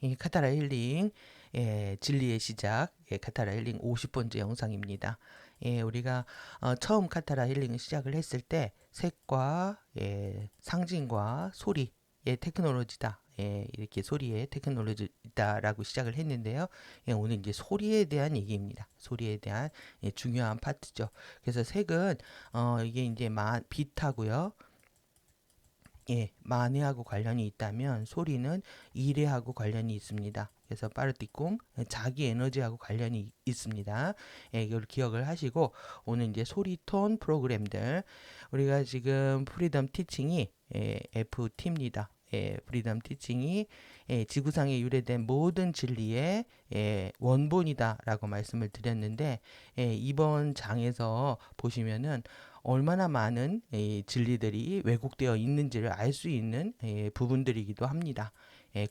이 카타라 힐링 진리의 시작 카타라 힐링 50번째 영상입니다. 우리가 처음 카타라 힐링을 시작을 했을 때 색과 상징과 소리의 테크놀로지다. 이렇게 소리의 테크놀로지다라고 시작을 했는데요. 오늘 이제 소리에 대한 얘기입니다. 소리에 대한 중요한 파트죠. 그래서 색은 이게 이제 빛하고요. 만회하고 관련이 있다면 소리는 일회하고 관련이 있습니다. 그래서 빠르띠꿍 자기 에너지하고 관련이 있습니다. 이걸 기억을 하시고 오늘 이제 소리톤 프로그램들 우리가 지금 프리덤 티칭이 FT입니다. 프리덤 티칭이 지구상에 유래된 모든 진리의 원본이다라고 말씀을 드렸는데 이번 장에서 보시면은 얼마나 많은 진리들이 왜곡되어 있는지를 알 수 있는 부분들이기도 합니다.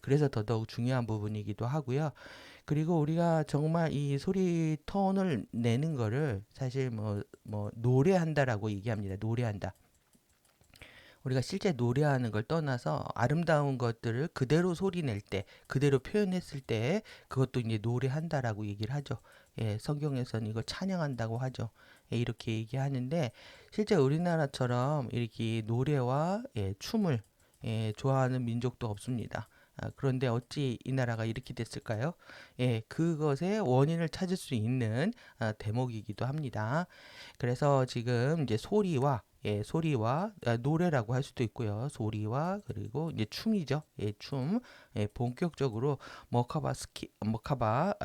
그래서 더더욱 중요한 부분이기도 하고요. 그리고 우리가 정말 이 소리 톤을 내는 거를 사실 뭐 노래한다라고 얘기합니다. 노래한다. 우리가 실제 노래하는 걸 떠나서 아름다운 것들을 그대로 소리 낼 때, 그대로 표현했을 때 그것도 이제 노래한다라고 얘기를 하죠. 성경에서는 이걸 찬양한다고 하죠. 이렇게 얘기하는데 실제 우리나라처럼 이렇게 노래와 춤을 좋아하는 민족도 없습니다. 그런데 어찌 이 나라가 이렇게 됐을까요? 그것의 원인을 찾을 수 있는 대목이기도 합니다. 그래서 지금 이제 소리와 노래라고 할 수도 있고요. 소리와 그리고 이제 춤이죠. 춤. 본격적으로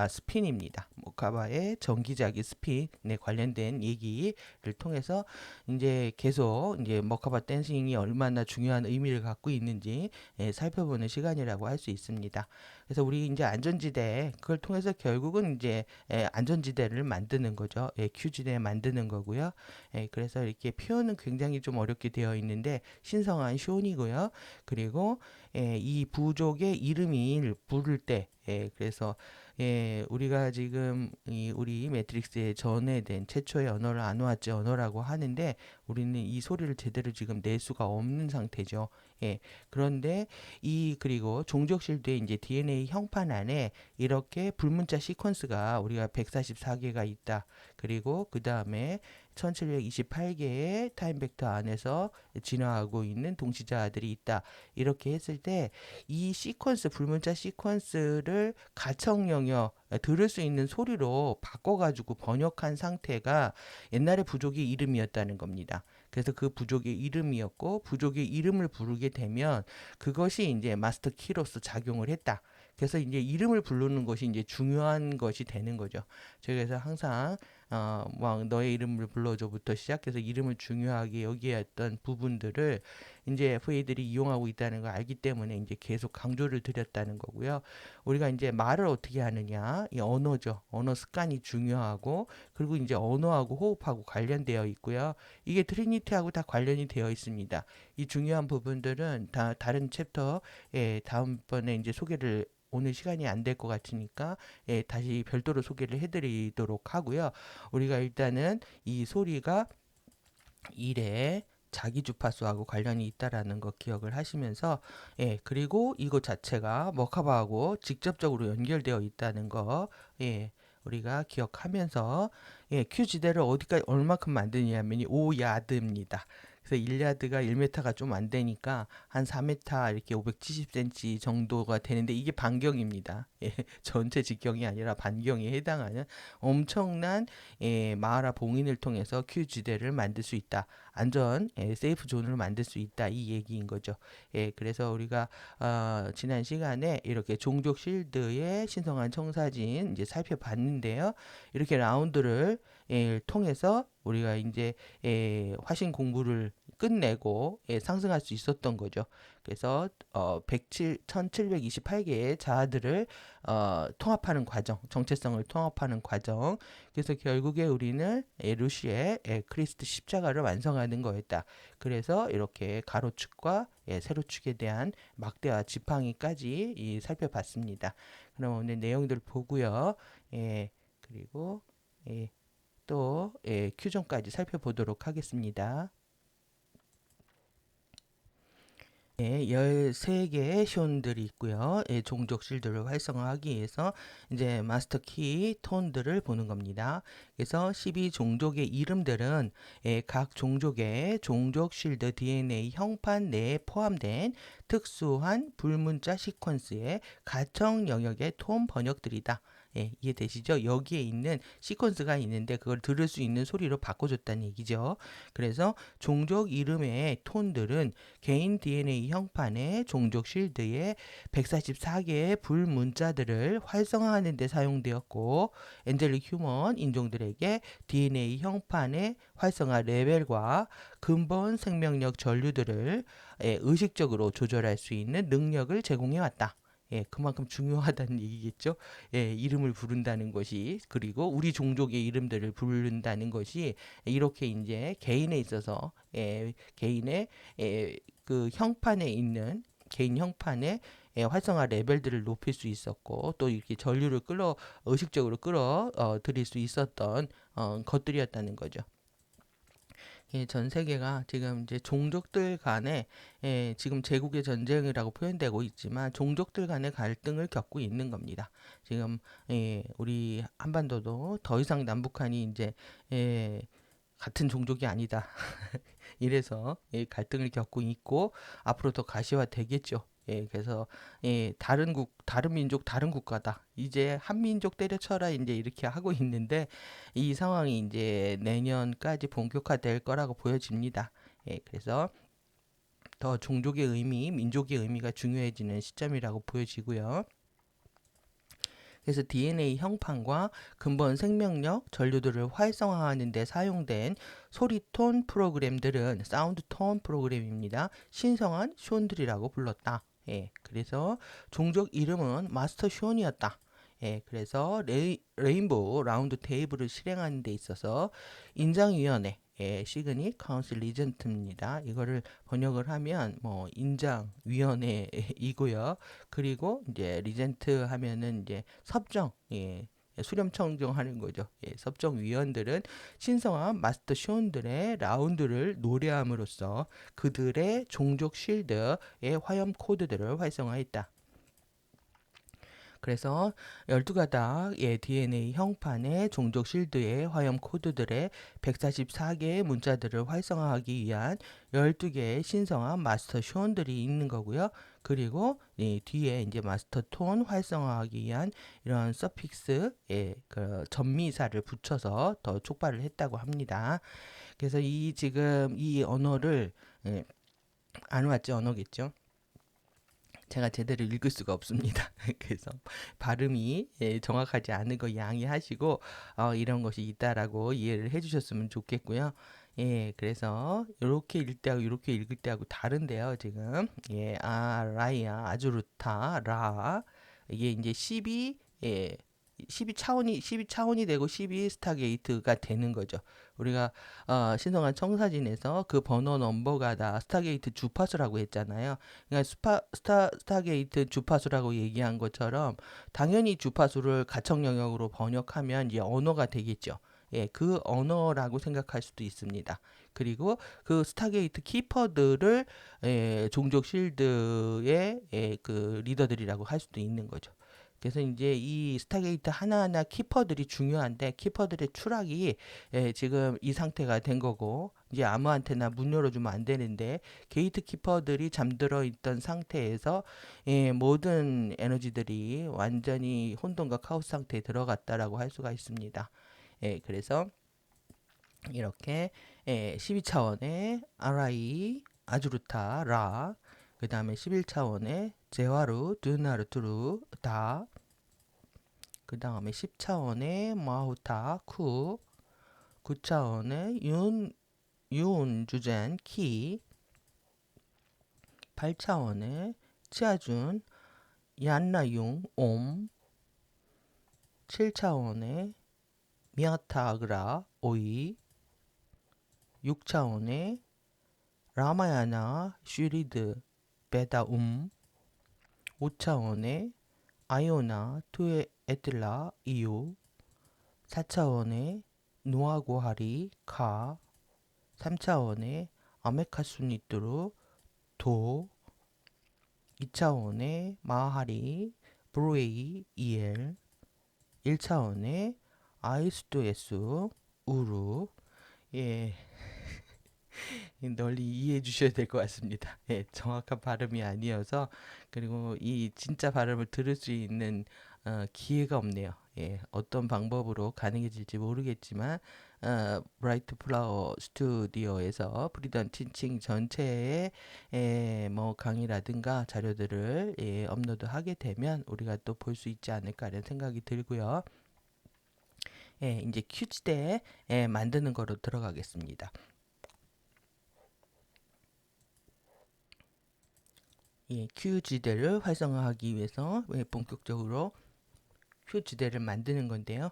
스핀입니다. 머카바의 전기자기 스핀에 관련된 얘기를 통해서 이제 계속 이제 머카바 댄싱이 얼마나 중요한 의미를 갖고 있는지 살펴보는 시간이라고 할 수 있습니다. 그래서 우리 이제 안전지대 그걸 통해서 결국은 이제 안전지대를 만드는 거죠. 큐지대 만드는 거고요. 그래서 이렇게 표현은 굉장히 좀 어렵게 되어 있는데 신성한 쇼이고요. 그리고 이 부족의 이름을 부를 때 그래서 우리가 지금 우리 매트릭스에 전해된 최초의 언어를 아누아즈 언어라고 하는데 우리는 이 소리를 제대로 지금 낼 수가 없는 상태죠. 그런데 그리고 종족실드의 이제 DNA 형판 안에 이렇게 불문자 시퀀스가 우리가 144개가 있다. 그리고 그 다음에 1728개의 타임 벡터 안에서 진화하고 있는 동시자들이 있다. 이렇게 했을 때 이 시퀀스, 불문자 시퀀스를 가청 영역, 들을 수 있는 소리로 바꿔가지고 번역한 상태가 옛날의 부족의 이름이었다는 겁니다. 그래서 그 부족의 이름이었고, 부족의 이름을 부르게 되면 그것이 이제 마스터 키로서 작용을 했다. 그래서 이제 이름을 부르는 것이 이제 중요한 것이 되는 거죠. 그래서 항상 막 너의 이름을 불러줘부터 시작해서 이름을 중요하게 여기었던 부분들을 이제 FA들이 이용하고 있다는 걸 알기 때문에 이제 계속 강조를 드렸다는 거고요. 우리가 이제 말을 어떻게 하느냐, 이 언어죠. 언어 습관이 중요하고 그리고 이제 언어하고 호흡하고 관련되어 있고요. 이게 트리니티하고 다 관련이 되어 있습니다. 이 중요한 부분들은 다 다른 챕터에 다음번에 이제 소개를 오늘 시간이 안 될 것 같으니까 다시 별도로 소개를 해드리도록 하고요. 우리가 일단은 이 소리가 일에 자기 주파수하고 관련이 있다라는 거 기억을 하시면서 그리고 이것 자체가 머카바하고 직접적으로 연결되어 있다는 거 우리가 기억하면서 큐지대를 어디까지 얼마큼 만드냐면 5야드입니다. 그래서 1야드가 1m가 좀 안 되니까 한 4m 이렇게 570cm 정도가 되는데 이게 반경입니다. 전체 직경이 아니라 반경에 해당하는 엄청난 마하라 봉인을 통해서 큐지대를 만들 수 있다. 안전 세이프 존을 만들 수 있다. 이 얘기인 거죠. 그래서 우리가 지난 시간에 이렇게 종족 실드의 신성한 청사진 이제 살펴봤는데요. 이렇게 라운드를 통해서 우리가 이제 화신 공부를 끝내고 상승할 수 있었던 거죠. 그래서 1728개의 자아들을 통합하는 과정, 정체성을 통합하는 과정. 그래서 결국에 우리는 루시의 크리스트 십자가를 완성하는 거였다. 그래서 이렇게 가로축과 세로축에 대한 막대와 지팡이까지 살펴봤습니다. 그럼 오늘 내용들 보고요. 그리고 또 큐전까지 살펴보도록 하겠습니다. 예, 13개의 션들이 있고요. 예, 종족 실드를 활성화하기 위해서 이제 마스터 키 톤들을 보는 겁니다. 그래서 12종족의 이름들은 예, 각 종족의 종족 실드 DNA 형판 내에 포함된 특수한 불문자 시퀀스의 가청 영역의 톤 번역들이다. 예, 이해되시죠? 여기에 있는 시퀀스가 있는데 그걸 들을 수 있는 소리로 바꿔줬다는 얘기죠. 그래서 종족 이름의 톤들은 개인 DNA 형판의 종족 실드에 144개의 불문자들을 활성화하는 데 사용되었고 엔젤릭 휴먼 인종들에게 DNA 형판의 활성화 레벨과 근본 생명력 전류들을 의식적으로 조절할 수 있는 능력을 제공해 왔다. 예, 그만큼 중요하다는 얘기겠죠. 예, 이름을 부른다는 것이 그리고 우리 종족의 이름들을 부른다는 것이 이렇게 이제 개인에 있어서 개인의 그 형판에 있는 개인 형판의 활성화 레벨들을 높일 수 있었고 또 이렇게 전류를 끌어 의식적으로 끌어 들일 수 있었던 것들이었다는 거죠. 예, 전 세계가 지금 이제 종족들 간에 지금 제국의 전쟁이라고 표현되고 있지만 종족들 간의 갈등을 겪고 있는 겁니다. 지금 우리 한반도도 더 이상 남북한이 이제 같은 종족이 아니다. 이래서 갈등을 겪고 있고 앞으로 더 가시화되겠죠. 예, 그래서 다른 민족, 다른 국가다. 이제 한 민족 때려쳐라 이제 이렇게 하고 있는데 이 상황이 이제 내년까지 본격화될 거라고 보여집니다. 예, 그래서 더 종족의 의미, 민족의 의미가 중요해지는 시점이라고 보여지고요. 그래서 DNA 형판과 근본 생명력 전류들을 활성화하는 데 사용된 소리톤 프로그램들은 사운드 톤 프로그램입니다. 신성한 션들이라고 불렀다. 예, 그래서 종족 이름은 마스터 션이었다. 예, 그래서 레인보우 라운드 테이블을 실행하는 데 있어서 인장위원회 시그닛 카운슬 리전트입니다. 이거를 번역을 하면 뭐 인장위원회이고요. 그리고 이제 리젠트 하면은 이제 섭정, 수렴 청정하는 거죠. 예, 섭정 위원들은 신성한 마스터 쇼원들의 라운드를 노래함으로써 그들의 종족 쉴드의 화염 코드들을 활성화했다. 그래서 12가닥의 DNA 형판의 종족 실드의 화염 코드들의 144개의 문자들을 활성화하기 위한 12개의 신성한 마스터 션들이 있는 거고요. 그리고 뒤에 이제 마스터 톤 활성화하기 위한 이런 서픽스, 그 전미사를 붙여서 더 촉발을 했다고 합니다. 그래서 이 지금 이 언어를 아누아치 언어겠죠. 제가 제대로 읽을 수가 없습니다. 그래서 발음이 정확하지 않은 거 양해하시고 이런 것이 있다라고 이해를 해주셨으면 좋겠고요. 예, 그래서 이렇게 읽을 때하고 이렇게 읽을 때하고 다른데요, 지금. 예, 라이아, 아주르타, 라. 이게 이제 12차원이 되고 12 스타게이트가 되는 거죠. 우리가 신성한 청사진에서 그 번호 넘버가 다 스타게이트 주파수라고 했잖아요. 그러니까 스타게이트 주파수라고 얘기한 것처럼 당연히 주파수를 가청 영역으로 번역하면 이제 언어가 되겠죠. 예, 그 언어라고 생각할 수도 있습니다. 그리고 그 스타게이트 키퍼들을 종족 실드의 그 리더들이라고 할 수도 있는 거죠. 그래서 이제 이 스타게이트 하나하나 키퍼들이 중요한데 키퍼들의 추락이 지금 이 상태가 된 거고 이제 아무한테나 문 열어주면 안 되는데 게이트 키퍼들이 잠들어 있던 상태에서 모든 에너지들이 완전히 혼돈과 카오스 상태에 들어갔다라고 할 수가 있습니다. 그래서 이렇게 12차원의 RI 아주르타 라, 그 다음에 11차원의 제와루 드나르 투루 다, 그 다음에 10차원의 마후타 쿠, 9차원의 윤 주젠 키, 8차원의 치아준 얀나융 옴, 7차원의 미아타그라 오이, 6차원의 라마야나 슈리드 베다움, 5차원의 아이오나 투에 에틀라 이유, 4차원의 노아고하리 카, 3차원의 아메카수니뚜루 도, 2차원의 마하리, 브로웨이, EL, 1차원의 아이스도 S, 우루. 예, 널리 이해해 주셔야 될 것 같습니다. 예, 정확한 발음이 아니어서 그리고 이 진짜 발음을 들을 수 있는 기회가 없네요. 예, 어떤 방법으로 가능해질지 모르겠지만 브라이트 플라워 스튜디오에서 프리던 티칭 전체의 뭐 강의라든가 자료들을 업로드하게 되면 우리가 또 볼 수 있지 않을까라는 생각이 들고요. 예, 이제 큐지대 만드는 거로 들어가겠습니다. 예, 큐지대를 활성화하기 위해서 본격적으로 큐지대를 만드는 건데요.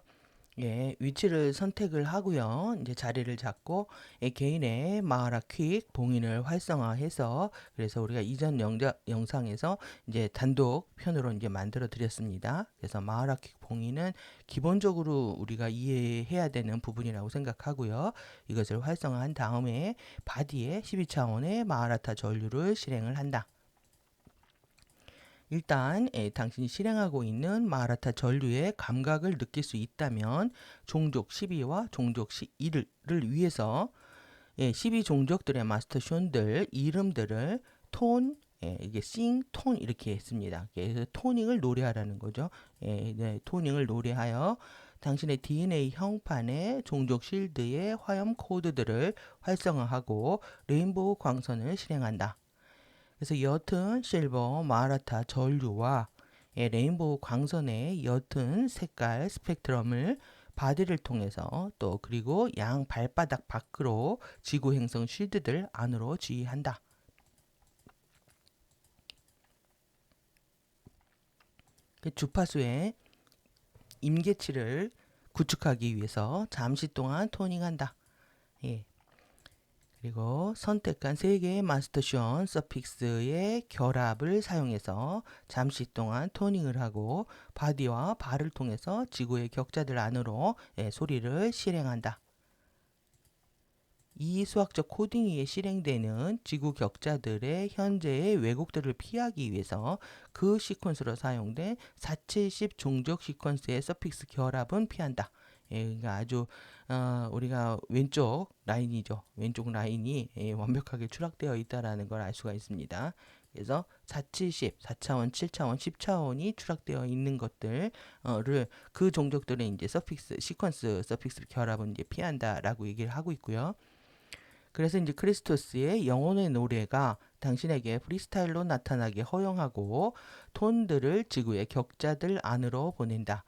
예, 위치를 선택을 하고요. 이제 자리를 잡고 개인의 마하라 퀵 봉인을 활성화해서 그래서 우리가 이전 영상에서 이제 단독 편으로 이제 만들어 드렸습니다. 그래서 마하라 퀵 봉인은 기본적으로 우리가 이해해야 되는 부분이라고 생각하고요. 이것을 활성화한 다음에 바디에 12차원의 마하라타 전류를 실행을 한다. 일단 당신이 실행하고 있는 마라타 전류의 감각을 느낄 수 있다면 종족 12와 종족 1을 위해서 12 종족들의 마스터 숀들 이름들을 톤, 이게 싱, 톤 이렇게 했습니다. 그래서 토닝을 노래하라는 거죠. 네, 토닝을 노래하여 당신의 DNA 형판의 종족 실드의 화염 코드들을 활성화하고 레인보우 광선을 실행한다. 그래서 옅은 실버 마라타 전류와 레인보우 광선의 옅은 색깔 스펙트럼을 바디를 통해서 또 그리고 양 발바닥 밖으로 지구 행성 쉴드들 안으로 지휘한다. 그 주파수의 임계치를 구축하기 위해서 잠시 동안 토닝한다. 예. 그리고 선택한 3개의 마스터션 서픽스의 결합을 사용해서 잠시 동안 토닝을 하고 바디와 발을 통해서 지구의 격자들 안으로 소리를 실행한다. 이 수학적 코딩이 실행되는 지구 격자들의 현재의 왜곡들을 피하기 위해서 그 시퀀스로 사용된 470 종족 시퀀스의 서픽스 결합은 피한다. 그러니까 아주 우리가 왼쪽 라인이죠. 왼쪽 라인이 완벽하게 추락되어 있다라는 걸 알 수가 있습니다. 그래서 470, 4차원, 7차원, 10차원이 추락되어 있는 것들을 그 종족들의 이제 서픽스, 시퀀스 서픽스 결합은 이제 피한다라고 얘기를 하고 있고요. 그래서 이제 크리스토스의 영혼의 노래가 당신에게 프리스타일로 나타나게 허용하고 톤들을 지구의 격자들 안으로 보낸다.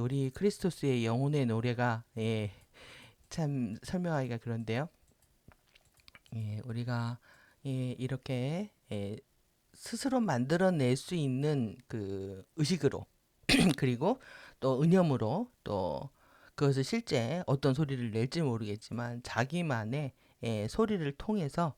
우리 크리스토스의 영혼의 노래가 참 설명하기가 그런데요. 우리가 이렇게 스스로 만들어낼 수 있는 그 의식으로 그리고 또 의념으로 또 그것을 실제 어떤 소리를 낼지 모르겠지만 자기만의 소리를 통해서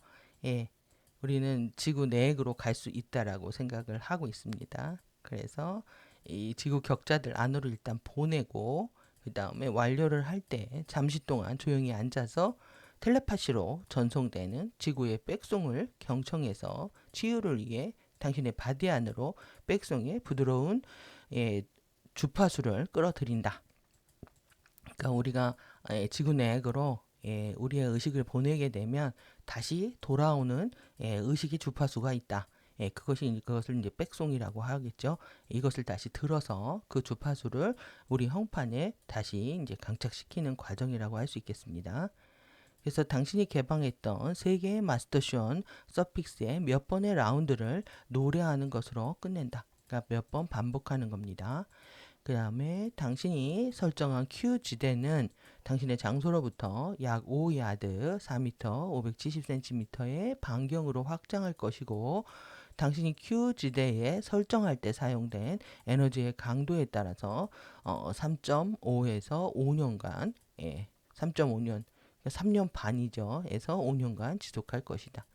우리는 지구 내액으로 갈 수 있다라고 생각을 하고 있습니다. 그래서 이 지구 격자들 안으로 일단 보내고 그 다음에 완료를 할 때 잠시 동안 조용히 앉아서 텔레파시로 전송되는 지구의 백송을 경청해서 치유를 위해 당신의 바디 안으로 백송의 부드러운 주파수를 끌어들인다. 그러니까 우리가 지구 내액으로 우리의 의식을 보내게 되면 다시 돌아오는 의식의 주파수가 있다. 그것을 이제 백송이라고 하겠죠. 이것을 다시 들어서 그 주파수를 우리 형판에 다시 이제 강착시키는 과정이라고 할 수 있겠습니다. 그래서 당신이 개방했던 3개의 마스터션 서픽스의 몇 번의 라운드를 노래하는 것으로 끝낸다. 그러니까 몇 번 반복하는 겁니다. 그 다음에 당신이 설정한 Q 지대는 당신의 장소로부터 약 5야드, 4m, 570cm의 반경으로 확장할 것이고 당신이 Q 지대에 설정할 때 사용된 에너지의 강도에 따라서 3.5에서 5년간 3.5년 3년 반이죠. 에서 5년간 지속할 것이다.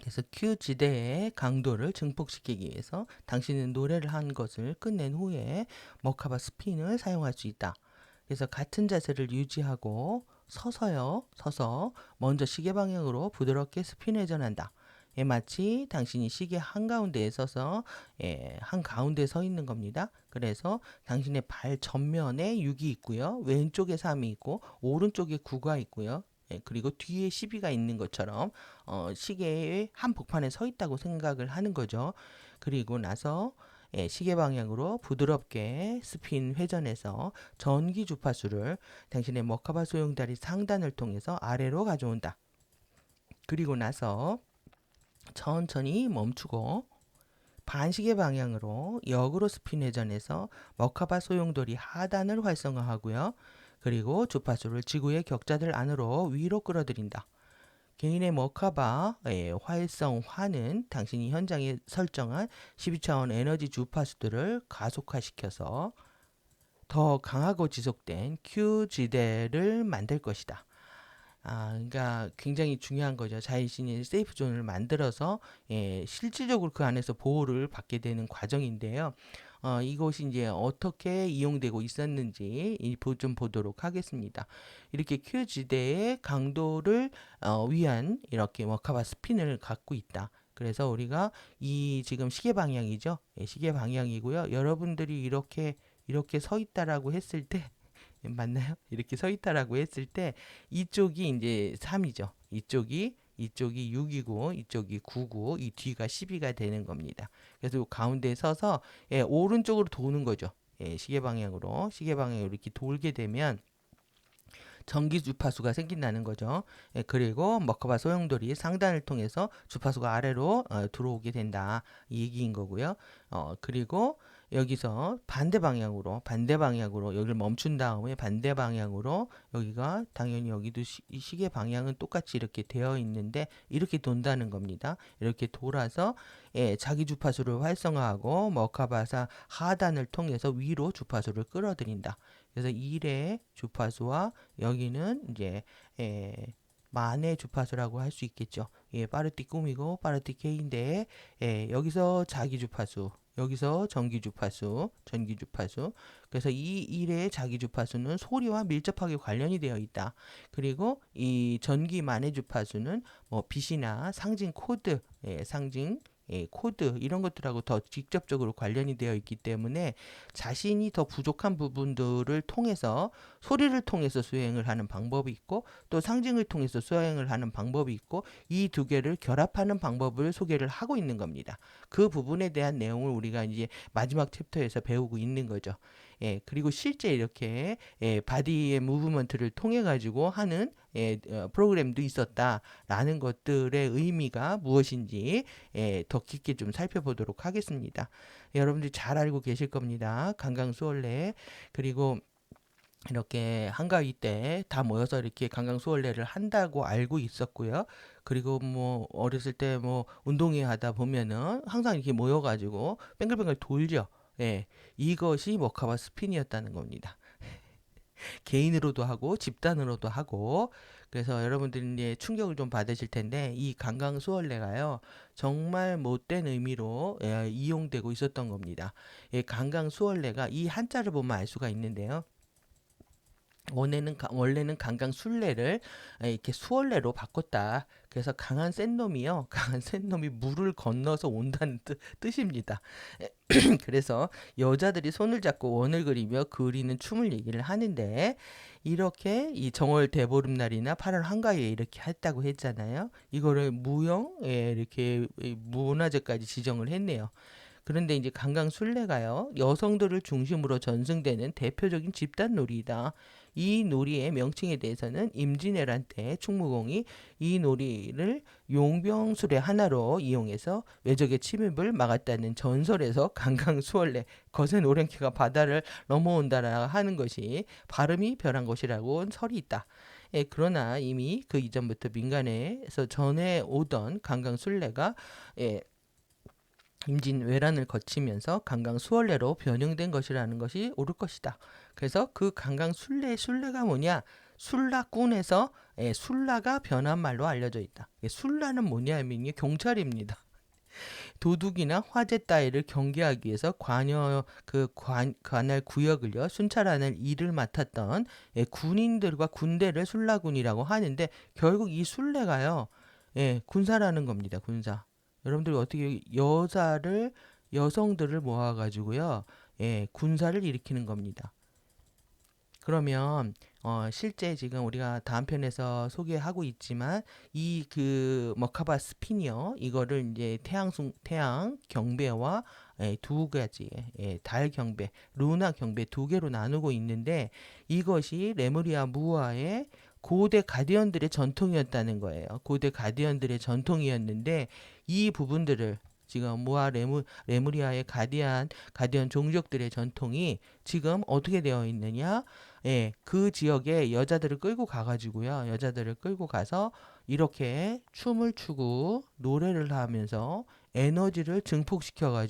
그래서 Q 지대의 강도를 증폭시키기 위해서 당신은 노래를 한 것을 끝낸 후에 머카바 스핀을 사용할 수 있다. 그래서 같은 자세를 유지하고 서서 먼저 시계 방향으로 부드럽게 스핀 회전한다. 마치 당신이 시계 한가운데에 서서 한가운데 서 있는 겁니다. 그래서 당신의 발 전면에 6이 있고요. 왼쪽에 3이 있고 오른쪽에 9가 있고요. 그리고 뒤에 12가 있는 것처럼 시계의 한복판에 서 있다고 생각을 하는 거죠. 그리고 나서 시계 방향으로 부드럽게 스핀 회전해서 전기 주파수를 당신의 머카바 소용다리 상단을 통해서 아래로 가져온다. 그리고 나서 천천히 멈추고 반시계 방향으로 역으로 스핀 회전해서 머카바 소용돌이 하단을 활성화하고요. 그리고 주파수를 지구의 격자들 안으로 위로 끌어들인다. 개인의 머카바의 활성화는 당신이 현장에 설정한 12차원 에너지 주파수들을 가속화시켜서 더 강하고 지속된 Q지대를 만들 것이다. 그러니까 굉장히 중요한 거죠. 자신이 세이프 존을 만들어서 실질적으로 그 안에서 보호를 받게 되는 과정인데요. 이것이 이제 어떻게 이용되고 있었는지 좀 보도록 하겠습니다. 이렇게 Q지대의 강도를 위한 이렇게 머카바 스핀을 갖고 있다. 그래서 우리가 이 지금 시계 방향이죠. 시계 방향이고요. 여러분들이 이렇게 서 있다라고 했을 때 맞나요? 이렇게 서 있다라고 했을 때 이쪽이 이제 3이죠. 이쪽이 6이고 이쪽이 9고 이 뒤가 12가 되는 겁니다. 그래서 이 가운데에 서서 오른쪽으로 도는 거죠. 시계 방향으로 이렇게 돌게 되면 전기 주파수가 생긴다는 거죠. 그리고 머카바 소용돌이 상단을 통해서 주파수가 아래로 들어오게 된다. 이 얘기인 거고요. 그리고 여기서 반대 방향으로 여기를 멈춘 다음에 반대 방향으로 여기가 당연히 여기도 시계 방향은 똑같이 이렇게 되어 있는데 이렇게 돈다는 겁니다. 이렇게 돌아서 자기 주파수를 활성화하고 머카바사 하단을 통해서 위로 주파수를 끌어들인다. 그래서 1의 주파수와 여기는 이제 만의 주파수라고 할 수 있겠죠. 파르티 꿈이고 파르티 K인데 여기서 자기 주파수, 여기서 전기 주파수. 그래서 이 1의 자기 주파수는 소리와 밀접하게 관련이 되어 있다. 그리고 이 전기 만의 주파수는 뭐 빛이나 상징 코드, 상징 코드 이런 것들하고 더 직접적으로 관련이 되어 있기 때문에 자신이 더 부족한 부분들을 통해서 소리를 통해서 수행을 하는 방법이 있고 또 상징을 통해서 수행을 하는 방법이 있고 이 두 개를 결합하는 방법을 소개를 하고 있는 겁니다. 그 부분에 대한 내용을 우리가 이제 마지막 챕터에서 배우고 있는 거죠. 그리고 실제 이렇게 바디의 무브먼트를 통해 가지고 하는 프로그램도 있었다라는 것들의 의미가 무엇인지 더 깊게 좀 살펴보도록 하겠습니다. 여러분들이 잘 알고 계실 겁니다. 강강수월래 그리고 이렇게 한가위 때 다 모여서 이렇게 강강수월래를 한다고 알고 있었고요. 그리고 뭐 어렸을 때 뭐 운동회 하다 보면은 항상 이렇게 모여가지고 뱅글뱅글 돌죠. 이것이 머카바 스핀이었다는 겁니다. 개인으로도 하고 집단으로도 하고 그래서 여러분들이 이제 충격을 좀 받으실 텐데 이 강강수월래가요 정말 못된 의미로 이용되고 있었던 겁니다. 강강수월래가 이 한자를 보면 알 수가 있는데요. 원래는 강강 순례를 이렇게 수월래로 바꿨다. 그래서 강한 센 놈이요. 강한 센 놈이 물을 건너서 온다는 뜻입니다. 그래서 여자들이 손을 잡고 원을 그리며 그리는 춤을 얘기를 하는데 이렇게 이 정월 대보름날이나 8월 한가위에 이렇게 했다고 했잖아요. 이거를 무형에 이렇게 문화재까지 지정을 했네요. 그런데 이제 강강술래가요 여성들을 중심으로 전승되는 대표적인 집단 놀이다. 이 놀이의 명칭에 대해서는 임진왜란 때 충무공이 이 놀이를 용병술의 하나로 이용해서 외적의 침입을 막았다는 전설에서 강강수월래 거센 오랭캐가 바다를 넘어온다라 하는 것이 발음이 변한 것이라고 설이 있다. 그러나 이미 그 이전부터 민간에서 전해 오던 강강술래가 임진왜란을 거치면서 강강수월래로 변형된 것이라는 것이 옳을 것이다. 그래서 그 강강술래가 뭐냐? 술라꾼에서 술라가 변한 말로 알려져 있다. 술라는 뭐냐면요 경찰입니다. 도둑이나 화재 따위를 경계하기 위해서 관할 구역을요 순찰하는 일을 맡았던 군인들과 군대를 술라군이라고 하는데 결국 이 술래가요 예, 군사라는 겁니다. 군사. 여러분들이 어떻게 여성들을 모아가지고요, 예, 군사를 일으키는 겁니다. 그러면 실제 지금 우리가 다음 편에서 소개하고 있지만 이 그 머카바 스피니어 이거를 이제 태양 경배와 두 가지 달 경배, 루나 경배 두 개로 나누고 있는데 이것이 레무리아 무아의 고대 가디언들의 전통이었다는 거예요. 고대 가디언들의 전통이었는데 이 부분들을 지금 레무리아의 가디언 종족들의 전통이 지금 어떻게 되어 있느냐? 예, 그 지역에 여자들을 끌고 가가지고요. 여자들을 끌고 가서 이렇게 춤을 추고 노래를 하면서 에너지를 증폭시켜서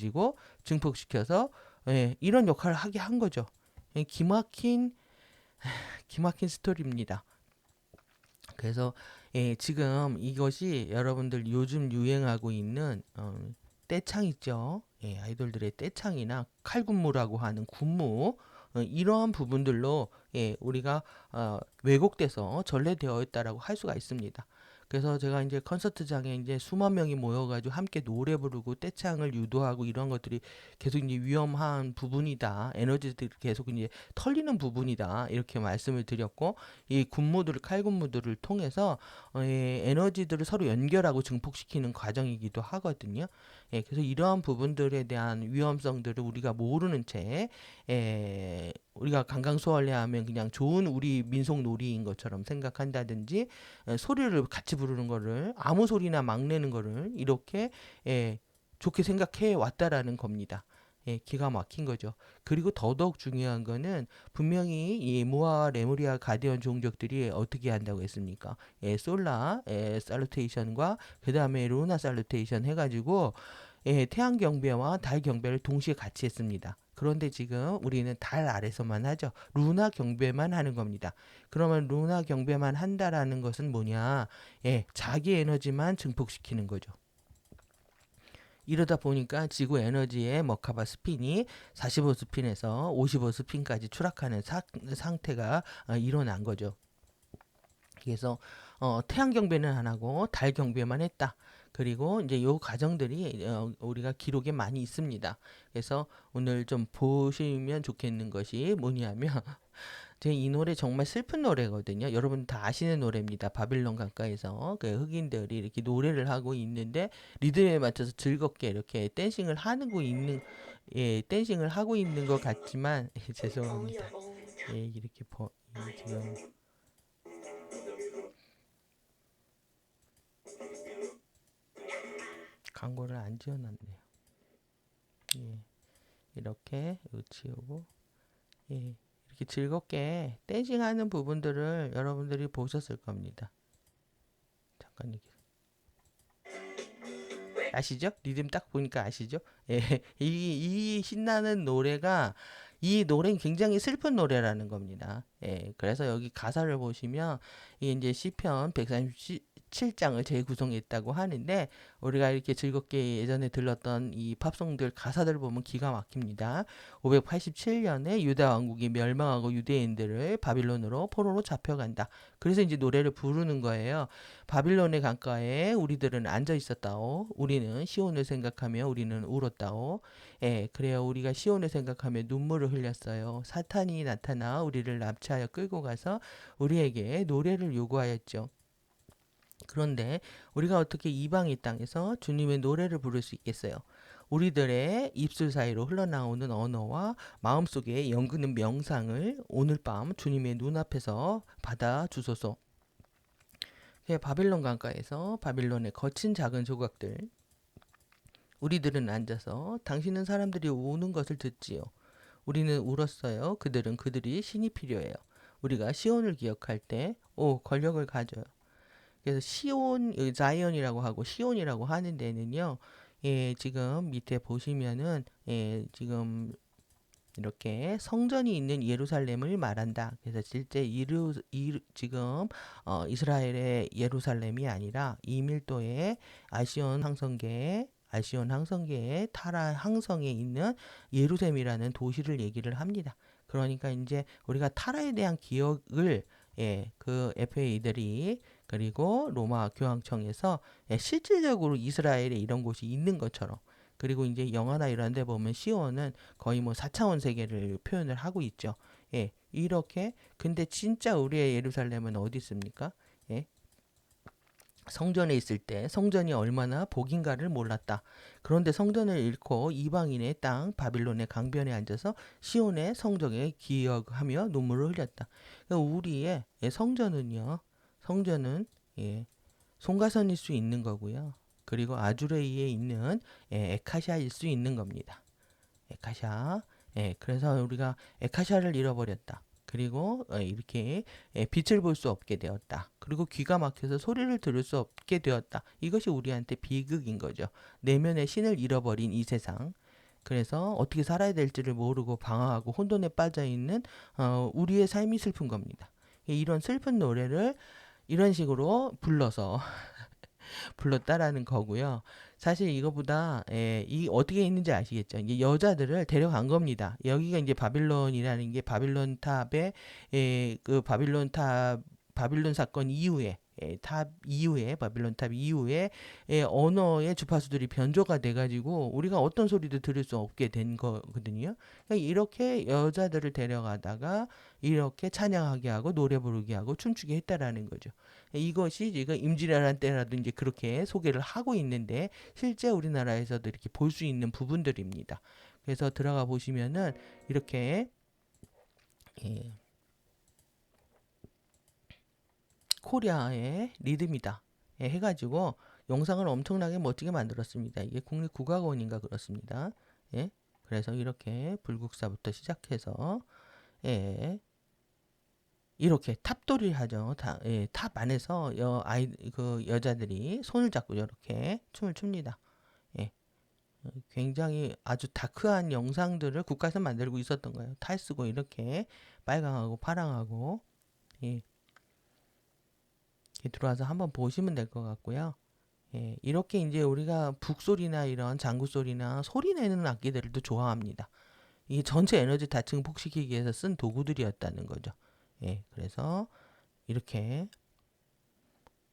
예, 이런 역할을 하게 한 거죠. 예, 기막힌 스토리입니다. 그래서 예, 지금 이것이 여러분들 요즘 유행하고 있는 떼창 있죠. 예, 아이돌들의 떼창이나 칼군무라고 하는 군무 이러한 부분들로 예, 우리가 왜곡돼서 전래되어 있다라고 할 수가 있습니다. 그래서 제가 이제 콘서트장에 이제 수만 명이 모여가지고 함께 노래 부르고 떼창을 유도하고 이런 것들이 계속 이제 위험한 부분이다. 에너지들이 계속 이제 털리는 부분이다. 이렇게 말씀을 드렸고 이 칼군무들을 통해서 에너지들을 서로 연결하고 증폭시키는 과정이기도 하거든요. 예, 그래서 이러한 부분들에 대한 위험성들을 우리가 모르는 채 우리가 강강수월래하면 그냥 좋은 우리 민속 놀이인 것처럼 생각한다든지 소리를 같이 부르는 거를 아무 소리나 막 내는 거를 이렇게 좋게 생각해 왔다라는 겁니다. 예, 기가 막힌 거죠. 그리고 더더욱 중요한 거는 분명히 이 무아와 레무리아 가디언 종족들이 어떻게 한다고 했습니까? 솔라 살루테이션과 그 다음에 루나 살루테이션 해가지고 태양 경배와 달 경배를 동시에 같이 했습니다. 그런데 지금 우리는 달 아래서만 하죠. 루나 경배만 하는 겁니다. 그러면 루나 경배만 한다라는 것은 뭐냐? 예, 자기 에너지만 증폭시키는 거죠. 이러다 보니까 지구 에너지의 머카바 스핀이 45 스핀에서 55 스핀까지 추락하는 상태가 일어난 거죠. 그래서 태양 경배는 안 하고 달 경배만 했다. 그리고 이제 요 과정들이 우리가 기록에 많이 있습니다. 그래서 오늘 좀 보시면 좋겠는 것이 뭐냐면 제 이 노래 정말 슬픈 노래거든요. 여러분 다 아시는 노래입니다. 바빌론 강가에서 그 흑인들이 이렇게 노래를 하고 있는데 리듬에 맞춰서 즐겁게 이렇게 댄싱을 하고 있는 것 같지만 죄송합니다. 예, 이렇게 지금 광고를 안 지어놨네요. 예, 이렇게 치우고 예, 이렇게 즐겁게 댄싱하는 부분들을 여러분들이 보셨을 겁니다. 잠깐 이렇게 아시죠? 리듬 딱 보니까 아시죠? 예, 이 신나는 노래가 이 노래는 굉장히 슬픈 노래라는 겁니다. 예, 그래서 여기 가사를 보시면 이게 이제 시편 137장을 재구성했다고 하는데 우리가 이렇게 즐겁게 예전에 들렀던 이 팝송들 가사들 보면 기가 막힙니다. 587년에 유다 왕국이 멸망하고 유대인들을 바빌론으로 포로로 잡혀간다. 그래서 이제 노래를 부르는 거예요. 바빌론의 강가에 우리들은 앉아 있었다오. 우리는 시온을 생각하며 우리는 울었다오. 예, 그래요. 우리가 시온을 생각하며 눈물을 흘렸어요. 사탄이 나타나 우리를 납치하여 끌고 가서 우리에게 노래를 요구하였죠. 그런데 우리가 어떻게 이방의 땅에서 주님의 노래를 부를 수 있겠어요? 우리들의 입술 사이로 흘러나오는 언어와 마음속에 연그는 명상을 오늘 밤 주님의 눈앞에서 받아 주소서. 바빌론 강가에서 바빌론의 거친 작은 조각들 우리들은 앉아서 당신은 사람들이 우는 것을 듣지요. 우리는 울었어요. 그들이 신이 필요해요. 우리가 시온을 기억할 때 권력을 가져요. 그래서 자이언이라고 하고 시온이라고 하는 데는요. 예, 지금 밑에 보시면은 지금 이렇게 성전이 있는 예루살렘을 말한다. 그래서 실제 지금 이스라엘의 예루살렘이 아니라 이밀도의 아시온 항성계의 타라 항성에 있는 예루살렘이라는 도시를 얘기를 합니다. 그러니까 이제 우리가 타라에 대한 기억을 그 FA들이 그리고 로마 교황청에서 실질적으로 이스라엘에 이런 곳이 있는 것처럼, 그리고 이제 영화나 이런 데 보면 시온은 거의 뭐 4차원 세계를 표현을 하고 있죠. 예, 이렇게. 근데 진짜 우리의 예루살렘은 어디 있습니까? 예, 성전에 있을 때 성전이 얼마나 복인가를 몰랐다. 그런데 성전을 잃고 이방인의 땅 바빌론의 강변에 앉아서 시온의 성전에 기억하며 눈물을 흘렸다. 그러니까 우리의 성전은요. 성전은 예, 송가선일 수 있는 거고요. 그리고 아주레이에 있는 에카시아일 수 있는 겁니다. 에카샤. 예, 그래서 우리가 에카샤를 잃어버렸다. 그리고 이렇게 빛을 볼 수 없게 되었다. 그리고 귀가 막혀서 소리를 들을 수 없게 되었다. 이것이 우리한테 비극인 거죠. 내면의 신을 잃어버린 이 세상. 그래서 어떻게 살아야 될지를 모르고 방황하고 혼돈에 빠져 있는 우리의 삶이 슬픈 겁니다. 이런 슬픈 노래를 이런 식으로 불러서 불렀다라는 거고요. 사실 이거보다 이 어떻게 있는지 아시겠죠? 이제 여자들을 데려간 겁니다. 여기가 이제 바빌론이라는 게 바빌론 탑의 그 바빌론 사건 이후에 탑 이후에 바빌론 탑 이후에 언어의 주파수들이 변조가 돼가지고 우리가 어떤 소리도 들을 수 없게 된 거거든요. 그러니까 이렇게 여자들을 데려가다가 이렇게 찬양하게 하고 노래 부르게 하고 춤추게 했다라는 거죠. 이것이 지금 임진왜란 때라도 이제 그렇게 소개를 하고 있는데 실제 우리나라에서도 이렇게 볼 수 있는 부분들입니다. 그래서 들어가 보시면은 이렇게 예, 코리아의 리듬이다 해가지고 영상을 엄청나게 멋지게 만들었습니다. 이게 국립국악원인가 그렇습니다. 예, 그래서 이렇게 불국사부터 시작해서 예, 이렇게 탑돌이를 하죠. 탑 안에서 그 여자들이 손을 잡고 이렇게 춤을 춥니다. 예, 굉장히 아주 다크한 영상들을 국가에서 만들고 있었던 거예요. 탈 쓰고 이렇게 빨강하고 파랑하고 예, 이렇게 들어와서 한번 보시면 될 것 같고요. 예, 이렇게 이제 우리가 북소리나 이런 장구 소리나 소리 내는 악기들도 좋아합니다. 이 전체 에너지 다 증폭시키기 위해서 쓴 도구들이었다는 거죠. 예, 그래서 이렇게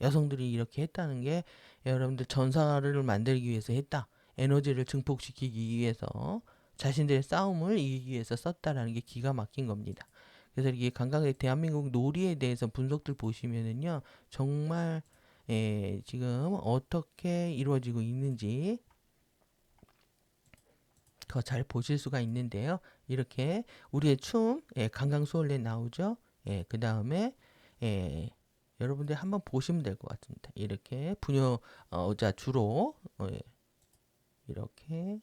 여성들이 이렇게 했다는 게 여러분들 전사를 만들기 위해서 했다. 에너지를 증폭시키기 위해서 자신들의 싸움을 이기기 위해서 썼다라는 게 기가 막힌 겁니다. 그래서 이게 관광의 대한민국 놀이에 대해서 분석들 보시면은요, 정말 지금 어떻게 이루어지고 있는지 더 잘 보실 수가 있는데요. 이렇게 우리의 춤, 강강수월래 나오죠. 그 다음에 여러분들 한번 보시면 될 것 같습니다. 이렇게 부녀자 주로 이렇게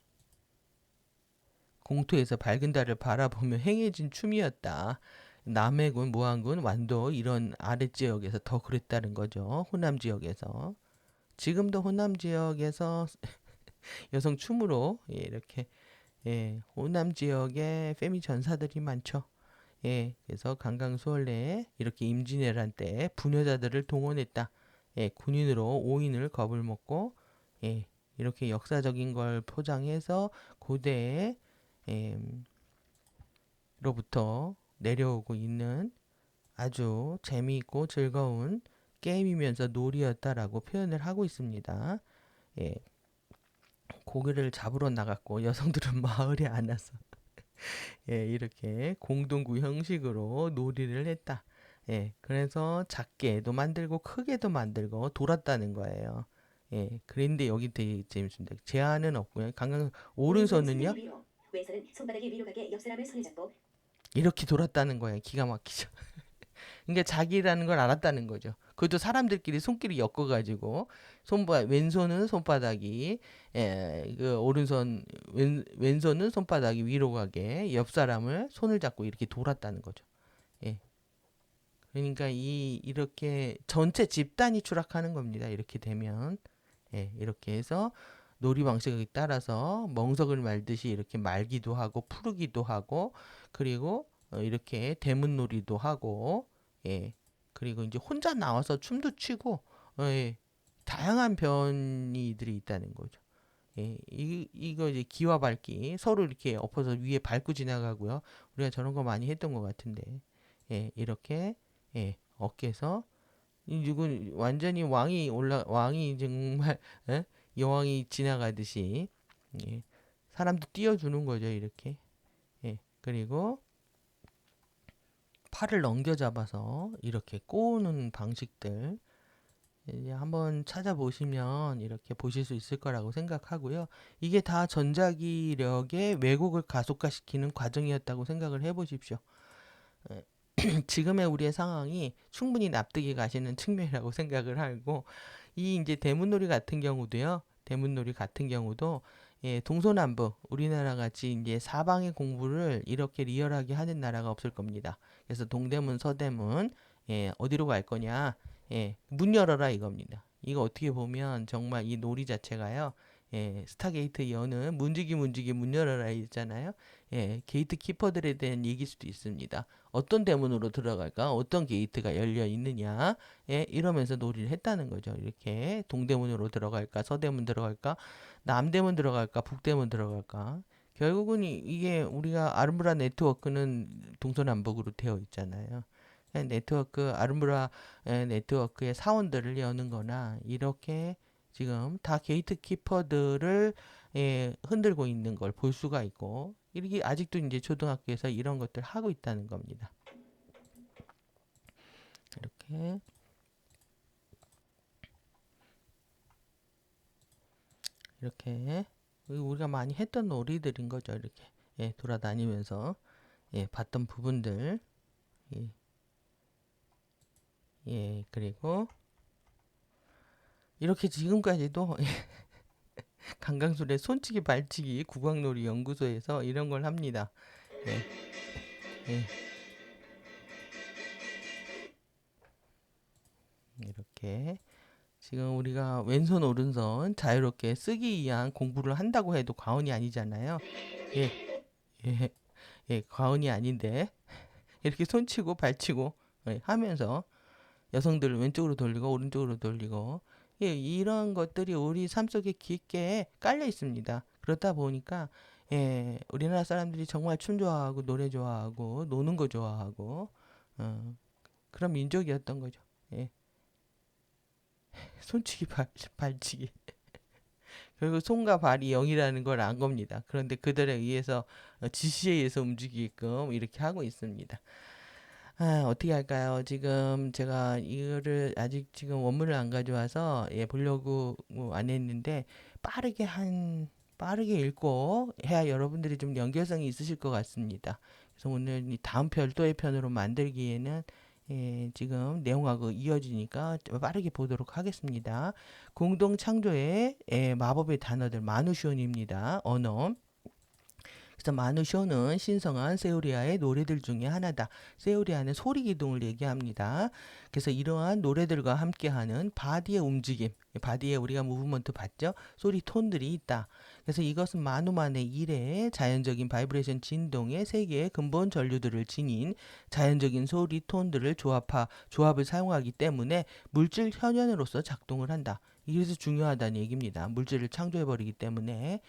공터에서 밝은 달을 바라보며 행해진 춤이었다. 남해군, 모항군, 완도 이런 아랫지역에서 더 그랬다는 거죠. 호남 지역에서. 지금도 호남 지역에서 여성 춤으로 이렇게 호남 지역에 페미 전사들이 많죠. 그래서 강강수월래에 이렇게 임진왜란 때 부녀자들을 동원했다. 군인으로 오인을 겁을 먹고 이렇게 역사적인 걸 포장해서 고대에 로부터 내려오고 있는 아주 재미있고 즐거운 게임이면서 놀이였다라고 표현을 하고 있습니다. 예, 고기를 잡으러 나갔고 여성들은 마을에 안 와서 이렇게 공동구 형식으로 놀이를 했다. 그래서 작게도 만들고 크게도 만들고 돌았다는 거예요. 그런데 여기 되게 재밌습니다. 제한은 없고요. 강강 오른손은요. 왼손은 손바닥이 위로 가게 옆 사람의 손을 잡고 이렇게 돌았다는 거예요. 기가 막히죠. 그러니까 자기라는 걸 알았다는 거죠. 그것도 사람들끼리 손길이 엮어가지고 왼손은 손바닥이 그 왼손은 손바닥이 위로 가게 옆 사람을 손을 잡고 이렇게 돌았다는 거죠. 예. 그러니까 이렇게 전체 집단이 추락하는 겁니다. 이렇게 되면 이렇게 해서 놀이 방식에 따라서 멍석을 말듯이 이렇게 말기도 하고 푸르기도 하고 그리고 이렇게 대문놀이도 하고 그리고 이제 혼자 나와서 춤도 추고 다양한 변이들이 있다는 거죠. 이거 이제 기와 밟기 서로 이렇게 엎어서 위에 밟고 지나가고요. 우리가 저런 거 많이 했던 것 같은데 이렇게 어깨에서 이건 완전히 왕이 정말 에? 여왕이 지나가듯이 예. 사람도 띄워주는 거죠, 이렇게. 예. 그리고 팔을 넘겨잡아서 이렇게 꼬우는 방식들 이제 한번 찾아보시면 이렇게 보실 수 있을 거라고 생각하고요. 이게 다 전자기력의 왜곡을 가속화시키는 과정이었다고 생각을 해보십시오. 예. 지금의 우리의 상황이 충분히 납득이 가시는 측면이라고 생각을 하고 이 이제 대문놀이 같은 경우도요. 대문놀이 같은 경우도 예, 동서남북 우리나라 같이 이제 사방의 공부를 이렇게 리얼하게 하는 나라가 없을 겁니다. 그래서 동대문, 서대문 예, 어디로 갈 거냐? 예, 문 열어라 이겁니다. 이거 어떻게 보면 정말 이 놀이 자체가요. 예, 스타게이트 여는 문지기 문 열어라 있잖아요. 예, 게이트 키퍼들에 대한 얘기일 수도 있습니다. 어떤 대문으로 들어갈까? 어떤 게이트가 열려 있느냐? 예, 이러면서 놀이를 했다는 거죠. 이렇게 동대문으로 들어갈까? 서대문 들어갈까? 남대문 들어갈까? 북대문 들어갈까? 결국은 이게 우리가 아르무라 네트워크는 동서남북으로 되어 있잖아요. 예, 네트워크 아르무라 네트워크의 사원들을 여는 거나 이렇게 지금 다 게이트 키퍼들을 예, 흔들고 있는 걸 볼 수가 있고 이렇게 아직도 이제 초등학교에서 이런 것들 하고 있다는 겁니다. 이렇게 이렇게 우리가 많이 했던 놀이들인 거죠. 이렇게 예, 돌아다니면서 예, 봤던 부분들 예, 예, 그리고 이렇게 지금까지도 강강술의 손치기 발치기 국악놀이 연구소에서 이런 걸 합니다. 예, 예, 이렇게 지금 우리가 왼손 오른손 자유롭게 쓰기 위한 공부를 한다고 해도 과언이 아니잖아요. 예, 예, 예, 과언이 아닌데 이렇게 손치고 발치고 예, 하면서 여성들을 왼쪽으로 돌리고 오른쪽으로 돌리고 예, 이런 것들이 우리 삶 속에 깊게 깔려 있습니다. 그렇다 보니까 예, 우리나라 사람들이 정말 춤 좋아하고 노래 좋아하고 노는 거 좋아하고 어, 그런 민족이었던 거죠. 예, 손치기 발치기 결국 손과 발이 영이라는 걸 안 겁니다. 그런데 그들에 의해서 지시에 의해서 움직이게끔 이렇게 하고 있습니다. 아, 어떻게 할까요? 지금 제가 이거를 아직 지금 원문을 안 가져와서 예, 보려고 안 했는데 빠르게 읽고 해야 여러분들이 좀 연결성이 있으실 것 같습니다. 그래서 오늘 이 다음 별도의 편으로 만들기에는 예, 지금 내용하고 이어지니까 좀 빠르게 보도록 하겠습니다. 공동 창조의 예, 마법의 단어들 마누시온입니다. 언어. 그래서 마누쇼는 신성한 세오리아의 노래들 중에 하나다. 세오리아는 소리 기둥을 얘기합니다. 그래서 이러한 노래들과 함께하는 바디의 움직임, 바디에 우리가 무브먼트 봤죠? 소리 톤들이 있다. 그래서 이것은 마누만의 일에 자연적인 바이브레이션 진동의 세 개의 근본 전류들을 지닌 자연적인 소리 톤들을 조합을 사용하기 때문에 물질 현현으로서 작동을 한다. 이래서 중요하다는 얘기입니다. 물질을 창조해버리기 때문에.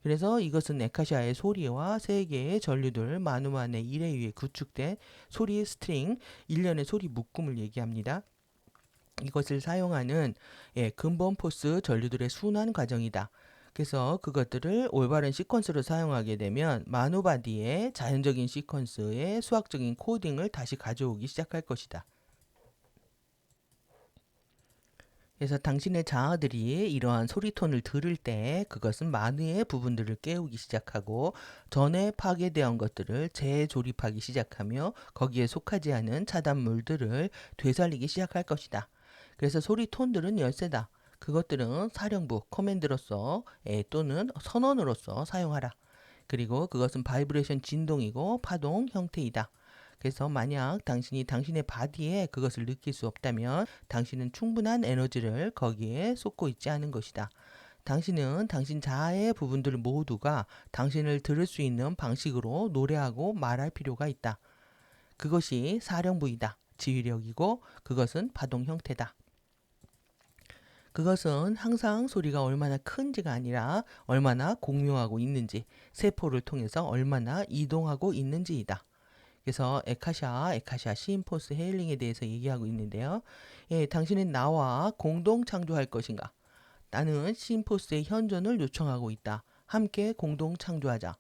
그래서 이것은 에카시아의 소리와 세 개의 전류들 마누만의 일에 의해 구축된 소리 스트링, 일련의 소리 묶음을 얘기합니다. 이것을 사용하는 예, 근본 포스 전류들의 순환 과정이다. 그래서 그것들을 올바른 시퀀스로 사용하게 되면 마누바디의 자연적인 시퀀스의 수학적인 코딩을 다시 가져오기 시작할 것이다. 그래서 당신의 자아들이 이러한 소리톤을 들을 때 그것은 만의의 부분들을 깨우기 시작하고 전에 파괴되어 것들을 재조립하기 시작하며 거기에 속하지 않은 차단물들을 되살리기 시작할 것이다. 그래서 소리톤들은 열쇠다. 그것들은 사령부, 커맨드로서 또는 선언으로서 사용하라. 그리고 그것은 바이브레이션 진동이고 파동 형태이다. 그래서 만약 당신이 당신의 바디에 그것을 느낄 수 없다면 당신은 충분한 에너지를 거기에 쏟고 있지 않은 것이다. 당신은 당신 자아의 부분들 모두가 당신을 들을 수 있는 방식으로 노래하고 말할 필요가 있다. 그것이 사령부이다. 지휘력이고 그것은 파동 형태다. 그것은 항상 소리가 얼마나 큰지가 아니라 얼마나 공명하고 있는지, 세포를 통해서 얼마나 이동하고 있는지이다. 그래서 에카샤 시인포스 헤일링에 대해서 얘기하고 있는데요. 예, 당신은 나와 공동 창조할 것인가? 나는 시인포스의 현존을 요청하고 있다. 함께 공동 창조하자.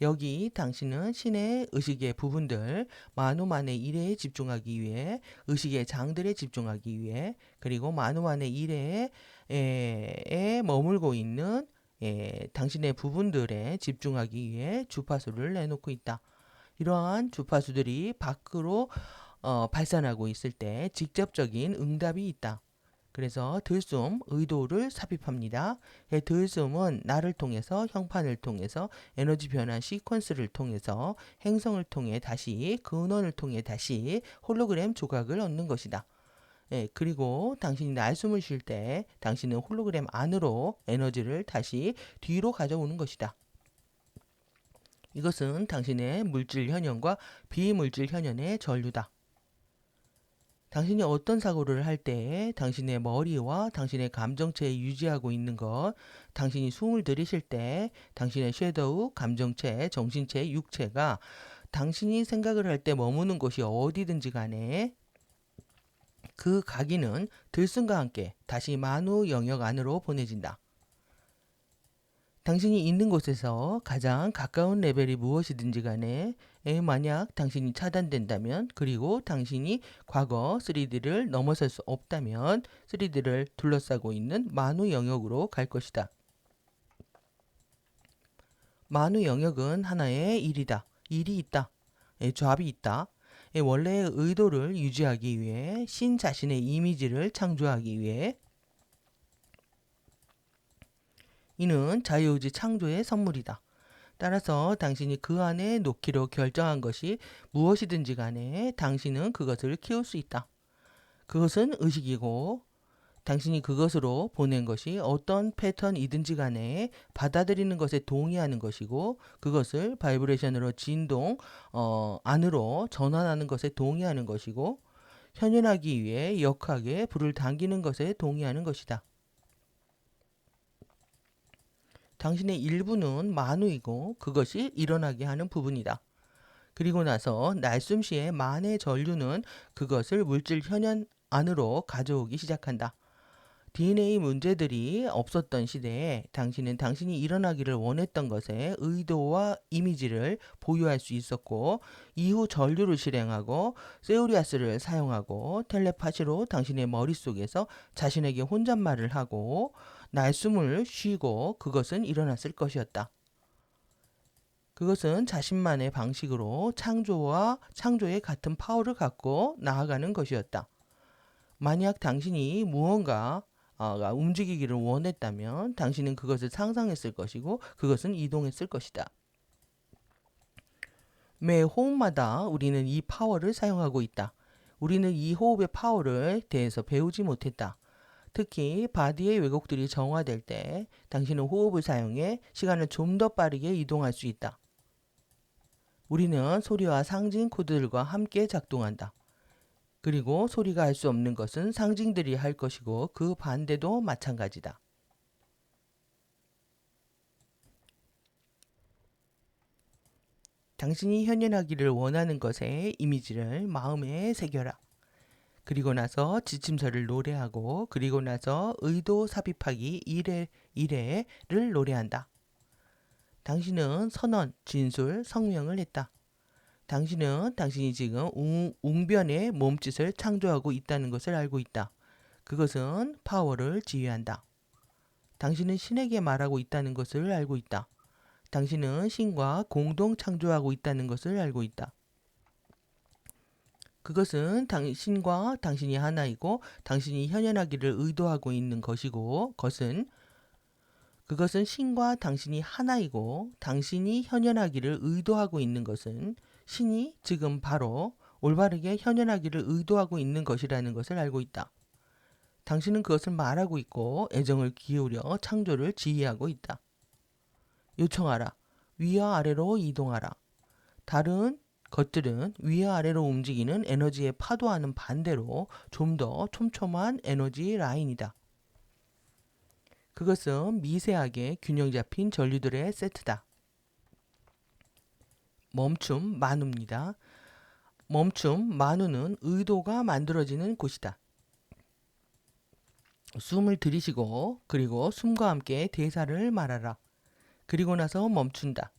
여기 당신은 신의 의식의 부분들, 만우만의 일에 집중하기 위해, 의식의 장들에 집중하기 위해, 그리고 만우만의 일에 머물고 있는 당신의 부분들에 집중하기 위해 주파수를 내놓고 있다. 이러한 주파수들이 밖으로 발산하고 있을 때 직접적인 응답이 있다. 그래서 들숨, 의도를 삽입합니다. 들숨은 나를 통해서, 형판을 통해서, 에너지 변환 시퀀스를 통해서, 행성을 통해 다시, 근원을 통해 다시 홀로그램 조각을 얻는 것이다. 예, 그리고 당신이 날숨을 쉴 때 당신은 홀로그램 안으로 에너지를 다시 뒤로 가져오는 것이다. 이것은 당신의 물질 현현과 비물질 현현의 전류다. 당신이 어떤 사고를 할 때 당신의 머리와 당신의 감정체에 유지하고 있는 것, 당신이 숨을 들이쉴 때 당신의 섀도우, 감정체, 정신체, 육체가 당신이 생각을 할 때 머무는 곳이 어디든지 간에 그 각인은 들숨과 함께 다시 만우 영역 안으로 보내진다. 당신이 있는 곳에서 가장 가까운 레벨이 무엇이든지 간에 만약 당신이 차단된다면, 그리고 당신이 과거 3D를 넘어설 수 없다면 3D를 둘러싸고 있는 만우 영역으로 갈 것이다. 만우 영역은 하나의 일이다. 일이 있다. 잡이 있다. 원래의 의도를 유지하기 위해, 신 자신의 이미지를 창조하기 위해, 이는 자유의지 창조의 선물이다. 따라서 당신이 그 안에 놓기로 결정한 것이 무엇이든지 간에 당신은 그것을 키울 수 있다. 그것은 의식이고, 당신이 그것으로 보낸 것이 어떤 패턴이든지 간에 받아들이는 것에 동의하는 것이고, 그것을 바이브레이션으로 진동 안으로 전환하는 것에 동의하는 것이고, 현현하기 위해 역하게 불을 당기는 것에 동의하는 것이다. 당신의 일부는 만우이고 그것이 일어나게 하는 부분이다. 그리고 나서 날숨 시에 만의 전류는 그것을 물질 현현 안으로 가져오기 시작한다. DNA 문제들이 없었던 시대에 당신은 당신이 일어나기를 원했던 것에 의도와 이미지를 보유할 수 있었고, 이후 전류를 실행하고 세우리아스를 사용하고 텔레파시로 당신의 머릿속에서 자신에게 혼잣말을 하고 날숨을 쉬고 그것은 일어났을 것이었다. 그것은 자신만의 방식으로 창조의 같은 파워를 갖고 나아가는 것이었다. 만약 당신이 무언가 움직이기를 원했다면 당신은 그것을 상상했을 것이고 그것은 이동했을 것이다. 매 호흡마다 우리는 이 파워를 사용하고 있다. 우리는 이 호흡의 파워를 대해서 배우지 못했다. 특히 바디의 왜곡들이 정화될 때 당신은 호흡을 사용해 시간을 좀 더 빠르게 이동할 수 있다. 우리는 소리와 상징 코드들과 함께 작동한다. 그리고 소리가 할 수 없는 것은 상징들이 할 것이고 그 반대도 마찬가지다. 당신이 현현하기를 원하는 것의 이미지를 마음에 새겨라. 그리고 나서 지침서를 노래하고, 그리고 나서 의도 삽입하기 1회를 노래한다. 당신은 선언, 진술, 성명을 했다. 당신은 당신이 지금 웅변의 몸짓을 창조하고 있다는 것을 알고 있다. 그것은 파워를 지휘한다. 당신은 신에게 말하고 있다는 것을 알고 있다. 당신은 신과 공동 창조하고 있다는 것을 알고 있다. 그것은 당신과 당신이 하나이고 당신이 현현하기를 의도하고 있는 것이고, 그것은 신과 당신이 하나이고 당신이 현현하기를 의도하고 있는 것은 신이 지금 바로 올바르게 현현하기를 의도하고 있는 것이라는 것을 알고 있다. 당신은 그것을 말하고 있고 애정을 기울여 창조를 지휘하고 있다. 요청하라. 위와 아래로 이동하라. 다른 것들은 위와 아래로 움직이는 에너지의 파도와는 반대로 좀 더 촘촘한 에너지 라인이다. 그것은 미세하게 균형 잡힌 전류들의 세트다. 멈춤 만우입니다. 멈춤, 만우는 의도가 만들어지는 곳이다. 숨을 들이쉬고 그리고 숨과 함께 대사를 말하라. 그리고 나서 멈춘다.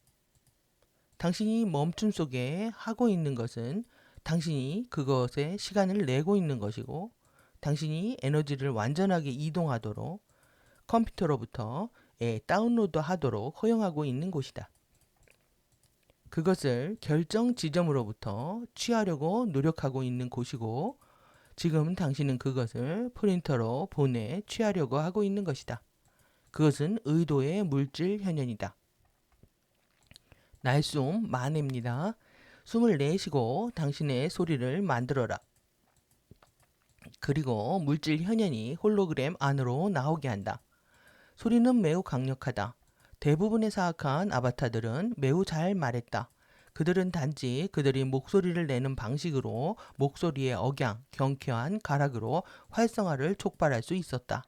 당신이 멈춤 속에 하고 있는 것은 당신이 그것에 시간을 내고 있는 것이고 당신이 에너지를 완전하게 이동하도록 컴퓨터로부터 다운로드 하도록 허용하고 있는 곳이다. 그것을 결정 지점으로부터 취하려고 노력하고 있는 곳이고 지금 당신은 그것을 프린터로 보내 취하려고 하고 있는 것이다. 그것은 의도의 물질 현현이다. 날숨 만회입니다. 숨을 내쉬고 당신의 소리를 만들어라. 그리고 물질 현현이 홀로그램 안으로 나오게 한다. 소리는 매우 강력하다. 대부분의 사악한 아바타들은 매우 잘 말했다. 그들은 단지 그들이 목소리를 내는 방식으로 목소리의 억양, 경쾌한 가락으로 활성화를 촉발할 수 있었다.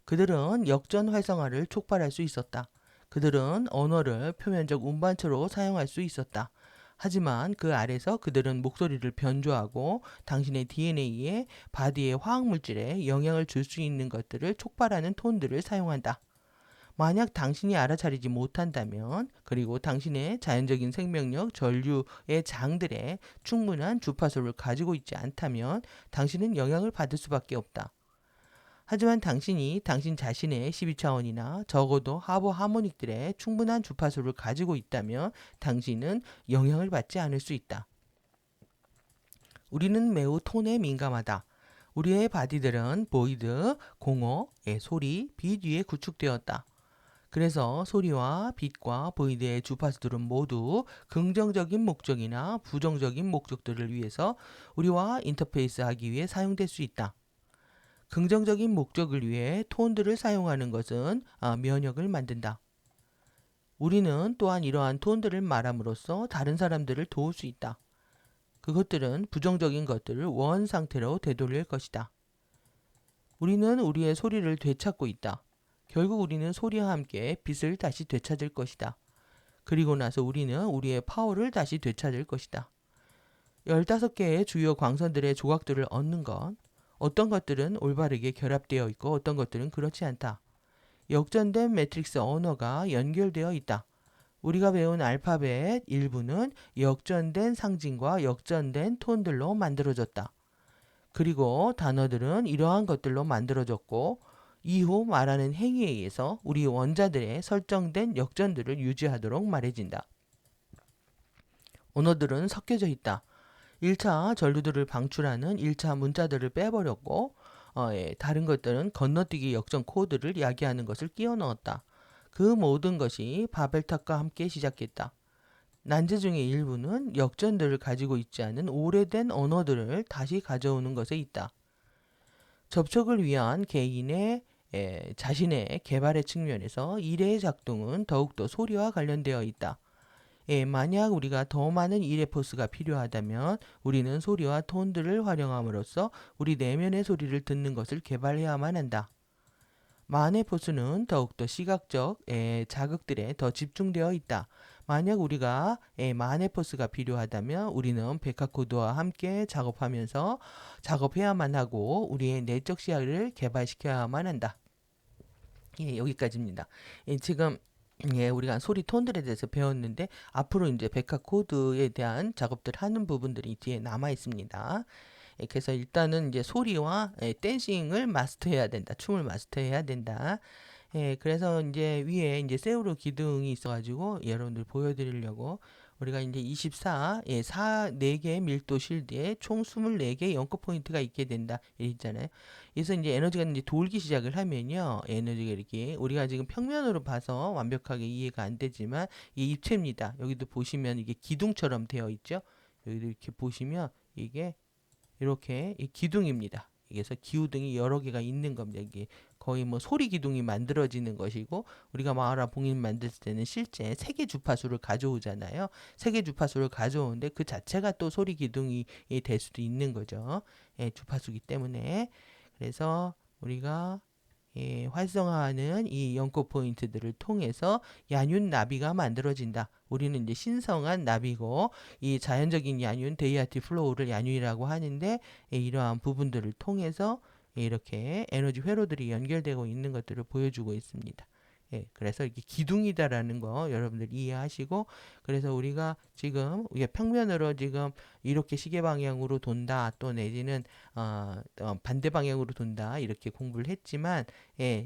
그들은 역전 활성화를 촉발할 수 있었다. 그들은 언어를 표면적 운반처로 사용할 수 있었다. 하지만 그 아래서 그들은 목소리를 변조하고 당신의 DNA에 바디의 화학물질에 영향을 줄 수 있는 것들을 촉발하는 톤들을 사용한다. 만약 당신이 알아차리지 못한다면 그리고 당신의 자연적인 생명력 전류의 장들에 충분한 주파수를 가지고 있지 않다면 당신은 영향을 받을 수밖에 없다. 하지만 당신이 당신 자신의 12차원이나 적어도 하버 하모닉들의 충분한 주파수를 가지고 있다면 당신은 영향을 받지 않을 수 있다. 우리는 매우 톤에 민감하다. 우리의 바디들은 보이드, 공허의 소리, 빛 위에 구축되었다. 그래서 소리와 빛과 보이드의 주파수들은 모두 긍정적인 목적이나 부정적인 목적들을 위해서 우리와 인터페이스하기 위해 사용될 수 있다. 긍정적인 목적을 위해 톤들을 사용하는 것은 면역을 만든다. 우리는 또한 이러한 톤들을 말함으로써 다른 사람들을 도울 수 있다. 그것들은 부정적인 것들을 원 상태로 되돌릴 것이다. 우리는 우리의 소리를 되찾고 있다. 결국 우리는 소리와 함께 빛을 다시 되찾을 것이다. 그리고 나서 우리는 우리의 파워를 다시 되찾을 것이다. 15개의 주요 광선들의 조각들을 얻는 것, 어떤 것들은 올바르게 결합되어 있고 어떤 것들은 그렇지 않다. 역전된 매트릭스 언어가 연결되어 있다. 우리가 배운 알파벳 일부는 역전된 상징과 역전된 톤들로 만들어졌다. 그리고 단어들은 이러한 것들로 만들어졌고 이후 말하는 행위에 의해서 우리 원자들의 설정된 역전들을 유지하도록 말해진다. 언어들은 섞여져 있다. 1차 전류들을 방출하는 1차 문자들을 빼버렸고 다른 것들은 건너뛰기 역전 코드를 야기하는 것을 끼워 넣었다. 그 모든 것이 바벨탑과 함께 시작했다. 난제 중의 일부는 역전들을 가지고 있지 않은 오래된 언어들을 다시 가져오는 것에 있다. 접촉을 위한 개인의 자신의 개발의 측면에서 일의 작동은 더욱더 소리와 관련되어 있다. 만약 우리가 더 많은 일의 포스가 필요하다면 우리는 소리와 톤들을 활용함으로써 우리 내면의 소리를 듣는 것을 개발해야만 한다. 만의 포스는 더욱더 시각적 자극들에 더 집중되어 있다. 만약 우리가 만의 포스가 필요하다면 우리는 백화코드와 함께 작업하면서 작업해야만 하고 우리의 내적 시야를 개발시켜야만 한다. 여기까지입니다. 지금 우리가 소리 톤들에 대해서 배웠는데 앞으로 이제 백화 코드에 대한 작업들 하는 부분들이 뒤에 남아 있습니다. 그래서 일단은 이제 소리와 댄싱을 마스터해야 된다. 춤을 마스터해야 된다. 그래서 이제 위에 이제 세우로 기둥이 있어가지고 여러분들 보여드리려고 우리가 이제 24, 4개의 밀도 실드에 총 24개의 연꽃 포인트가 있게 된다. 있잖아요. 그래서 이제 에너지가 이제 돌기 시작을 하면요. 에너지가 이렇게 우리가 지금 평면으로 봐서 완벽하게 이해가 안 되지만 이게 입체입니다. 여기도 보시면 이게 기둥처럼 되어 있죠. 여기도 이렇게 보시면 이게 이렇게 이 기둥입니다. 그래서 기후등이 여러 개가 있는 겁니다. 이게 거의 뭐 소리 기둥이 만들어지는 것이고 우리가 마하라 봉인 만들 때는 실제 세개 주파수를 가져오잖아요. 세개 주파수를 가져오는데 그 자체가 또 소리 기둥이 될 수도 있는 거죠. 주파수기 때문에. 그래서 우리가 활성화하는 이 연꽃 포인트들을 통해서 야윤 나비가 만들어진다. 우리는 이제 신성한 나비고 이 자연적인 야윤 데이아티 플로우를 야윤이라고 하는데 이러한 부분들을 통해서 이렇게 에너지 회로들이 연결되고 있는 것들을 보여주고 있습니다. 그래서 이게 기둥이다라는 거 여러분들 이해하시고, 그래서 우리가 지금 이게 평면으로 지금 이렇게 시계 방향으로 돈다, 또 내지는 반대 방향으로 돈다, 이렇게 공부를 했지만,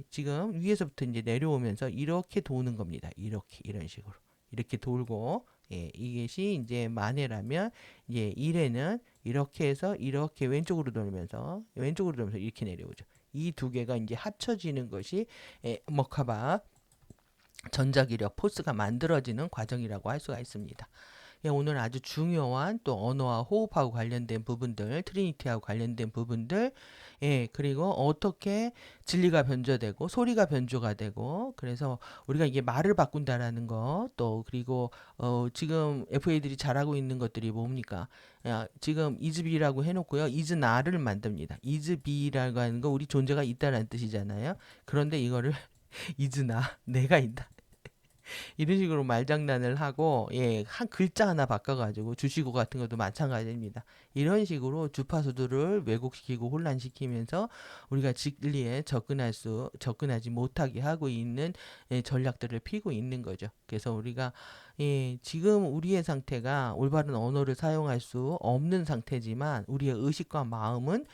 지금 위에서부터 이제 내려오면서 이렇게 도는 겁니다. 이렇게 이런 식으로 이렇게 돌고, 이것이 이제 만회라면, 이제 일에는 이렇게 해서 이렇게 왼쪽으로 돌면서 이렇게 내려오죠. 이 두 개가 이제 합쳐지는 것이 머카바 전자기력 포스가 만들어지는 과정이라고 할 수가 있습니다. 오늘 아주 중요한 또 언어와 호흡하고 관련된 부분들, 트리니티하고 관련된 부분들, 그리고 어떻게 진리가 변조되고 소리가 변조가 되고, 그래서 우리가 이게 말을 바꾼다라는 거, 또 그리고 지금 FA들이 잘하고 있는 것들이 뭡니까? 지금 이즈비라고 해놓고요, 이즈나를 만듭니다. 이즈비라고 하는 거 우리 존재가 있다라는 뜻이잖아요. 그런데 이거를 이즈나 내가 있다, 이런 식으로 말장난을 하고, 한 글자 하나 바꿔가지고 주시고 같은 것도 마찬가지입니다. 이런 식으로 주파수들을 왜곡시키고 혼란시키면서 우리가 진리에 접근하지 못하게 하고 있는 전략들을 피고 있는 거죠. 그래서 우리가 지금 우리의 상태가 올바른 언어를 사용할 수 없는 상태지만 우리의 의식과 마음은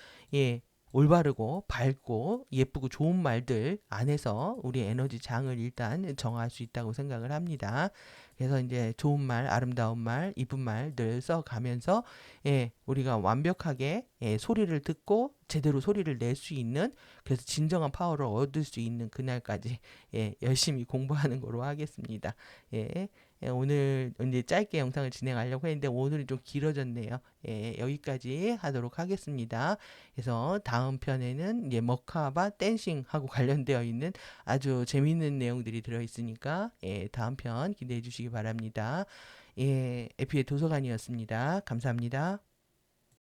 올바르고 밝고 예쁘고 좋은 말들 안에서 우리 에너지 장을 일단 정할 수 있다고 생각을 합니다. 그래서 이제 좋은 말, 아름다운 말, 이쁜 말들 써가면서 우리가 완벽하게 소리를 듣고 제대로 소리를 낼 수 있는, 그래서 진정한 파워를 얻을 수 있는 그날까지 열심히 공부하는 거로 하겠습니다. 오늘 이제 짧게 영상을 진행하려고 했는데 오늘은 좀 길어졌네요. 여기까지 하도록 하겠습니다. 그래서 다음 편에는 이제 머카바 댄싱하고 관련되어 있는 아주 재미있는 내용들이 들어있으니까 다음 편 기대해 주시기 바랍니다. FA 도서관이었습니다. 감사합니다.